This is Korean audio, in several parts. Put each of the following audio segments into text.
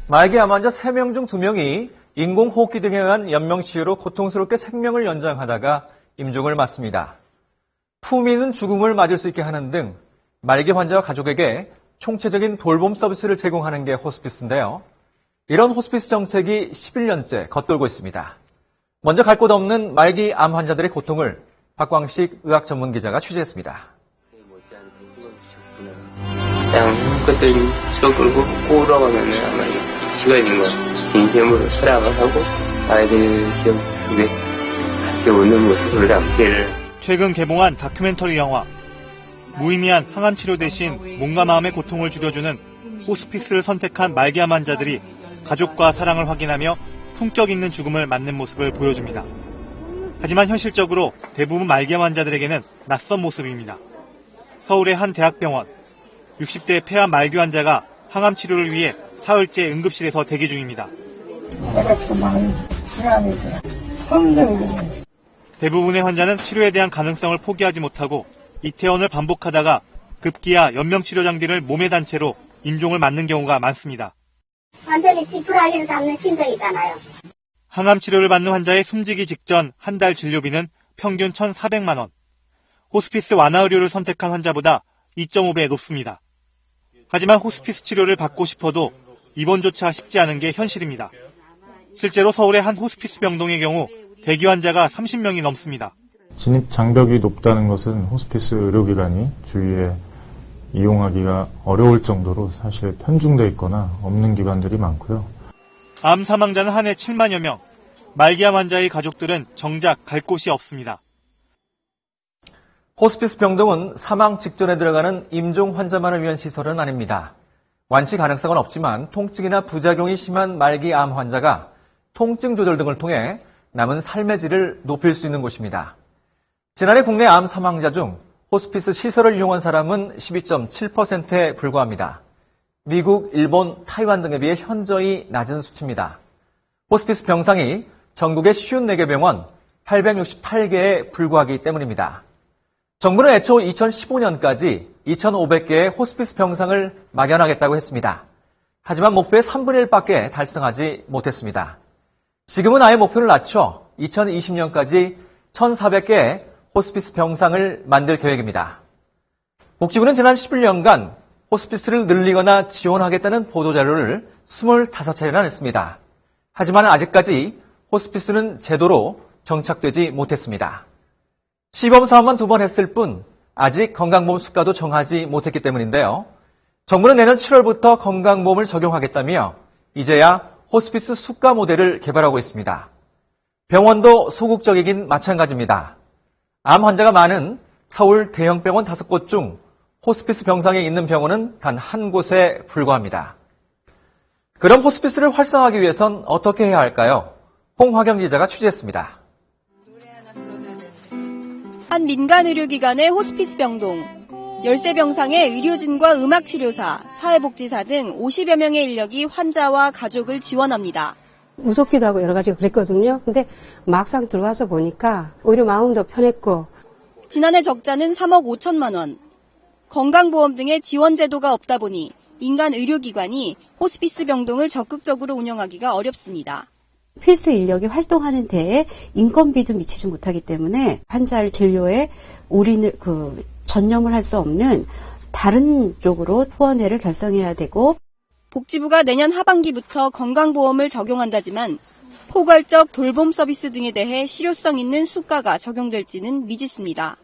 말기암 환자 3명 중 2명이 인공호흡기 등에 의한 연명치료로 고통스럽게 생명을 연장하다가 임종을 맞습니다. 품위는 죽음을 맞을 수 있게 하는 등 말기 환자와 가족에게 총체적인 돌봄 서비스를 제공하는 게 호스피스인데요. 이런 호스피스 정책이 11년째 겉돌고 있습니다. 먼저 갈 곳 없는 말기 암 환자들의 고통을 박광식 의학 전문 기자가 취재했습니다. 그냥 것들이 저 끌고 꼬러가면 아마 시간인 것 진심으로 사랑을 하고 아이들 기억 속에 함께 웃는 모습을 담기를. 최근 개봉한 다큐멘터리 영화 무의미한 항암 치료 대신 몸과 마음의 고통을 줄여주는 호스피스를 선택한 말기암 환자들이 가족과 사랑을 확인하며 품격 있는 죽음을 맞는 모습을 보여줍니다. 하지만 현실적으로 대부분 말기암 환자들에게는 낯선 모습입니다. 서울의 한 대학병원, 60대 폐암 말기 환자가 항암 치료를 위해 사흘째 응급실에서 대기 중입니다. 대부분의 환자는 치료에 대한 가능성을 포기하지 못하고 이태원을 반복하다가 급기야 연명치료 장비를 몸에 단 채로 임종을 맞는 경우가 많습니다. 완전히 지푸라기를 잡는 심정이잖아요. 항암 치료를 받는 환자의 숨지기 직전 한 달 진료비는 평균 1,400만 원. 호스피스 완화 의료를 선택한 환자보다 2.5배 높습니다. 하지만 호스피스 치료를 받고 싶어도 입원조차 쉽지 않은 게 현실입니다. 실제로 서울의 한 호스피스 병동의 경우 대기 환자가 30명이 넘습니다. 진입 장벽이 높다는 것은 호스피스 의료기관이 주위에 이용하기가 어려울 정도로 사실 편중돼 있거나 없는 기관들이 많고요. 암 사망자는 한 해 7만여 명, 말기암 환자의 가족들은 정작 갈 곳이 없습니다. 호스피스 병동은 사망 직전에 들어가는 임종 환자만을 위한 시설은 아닙니다. 완치 가능성은 없지만 통증이나 부작용이 심한 말기암 환자가 통증 조절 등을 통해 남은 삶의 질을 높일 수 있는 곳입니다. 지난해 국내 암 사망자 중 호스피스 시설을 이용한 사람은 12.7%에 불과합니다. 미국, 일본, 타이완 등에 비해 현저히 낮은 수치입니다. 호스피스 병상이 전국의 54개 병원 868개에 불과하기 때문입니다. 정부는 애초 2015년까지 2,500개의 호스피스 병상을 마련하겠다고 했습니다. 하지만 목표의 3분의 1밖에 달성하지 못했습니다. 지금은 아예 목표를 낮춰 2020년까지 1,400개의 호스피스 병상을 만들 계획입니다. 복지부는 지난 11년간 호스피스를 늘리거나 지원하겠다는 보도자료를 25차례나 냈습니다. 하지만 아직까지 호스피스는 제도로 정착되지 못했습니다. 시범 사업만 2번 했을 뿐 아직 건강보험 수가도 정하지 못했기 때문인데요. 정부는 내년 7월부터 건강보험을 적용하겠다며 이제야 호스피스 수가 모델을 개발하고 있습니다. 병원도 소극적이긴 마찬가지입니다. 암 환자가 많은 서울 대형병원 5곳 중 호스피스 병상에 있는 병원은 단 한 곳에 불과합니다. 그럼 호스피스를 활성화하기 위해선 어떻게 해야 할까요? 홍화경 기자가 취재했습니다. 한 민간 의료기관의 호스피스 병동, 열세 병상의 의료진과 음악치료사, 사회복지사 등 50여 명의 인력이 환자와 가족을 지원합니다. 무섭기도 하고 여러 가지가 그랬거든요. 근데 막상 들어와서 보니까 오히려 마음도 편했고. 지난해 적자는 3억 5천만 원. 건강보험 등의 지원 제도가 없다 보니 민간 의료기관이 호스피스 병동을 적극적으로 운영하기가 어렵습니다. 필수 인력이 활동하는 데에 인건비도 미치지 못하기 때문에 환자를 진료에 전념을 할 수 없는 다른 쪽으로 후원회를 결성해야 되고. 복지부가 내년 하반기부터 건강보험을 적용한다지만 포괄적 돌봄 서비스 등에 대해 실효성 있는 수가가 적용될지는 미지수입니다.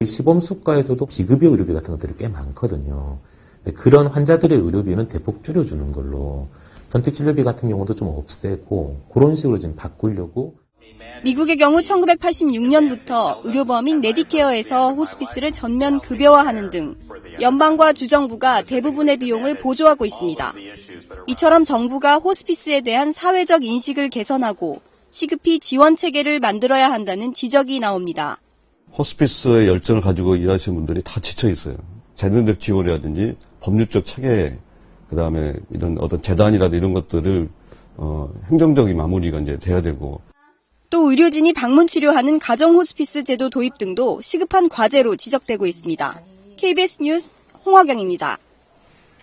시범 수가에서도 비급여 의료비 같은 것들이 꽤 많거든요. 그런 환자들의 의료비는 대폭 줄여주는 걸로 선택진료비 같은 경우도 좀 없애고 그런 식으로 좀 바꾸려고. 미국의 경우 1986년부터 의료보험인 메디케어에서 호스피스를 전면 급여화하는 등 연방과 주정부가 대부분의 비용을 보조하고 있습니다. 이처럼 정부가 호스피스에 대한 사회적 인식을 개선하고 시급히 지원 체계를 만들어야 한다는 지적이 나옵니다. 호스피스의 열정을 가지고 일하시는 분들이 다 지쳐 있어요. 재정적 지원이라든지 법률적 체계, 그다음에 이런 어떤 재단이라든지 이런 것들을 행정적인 마무리가 이제 돼야 되고. 또 의료진이 방문 치료하는 가정 호스피스 제도 도입 등도 시급한 과제로 지적되고 있습니다. KBS 뉴스 홍화경입니다.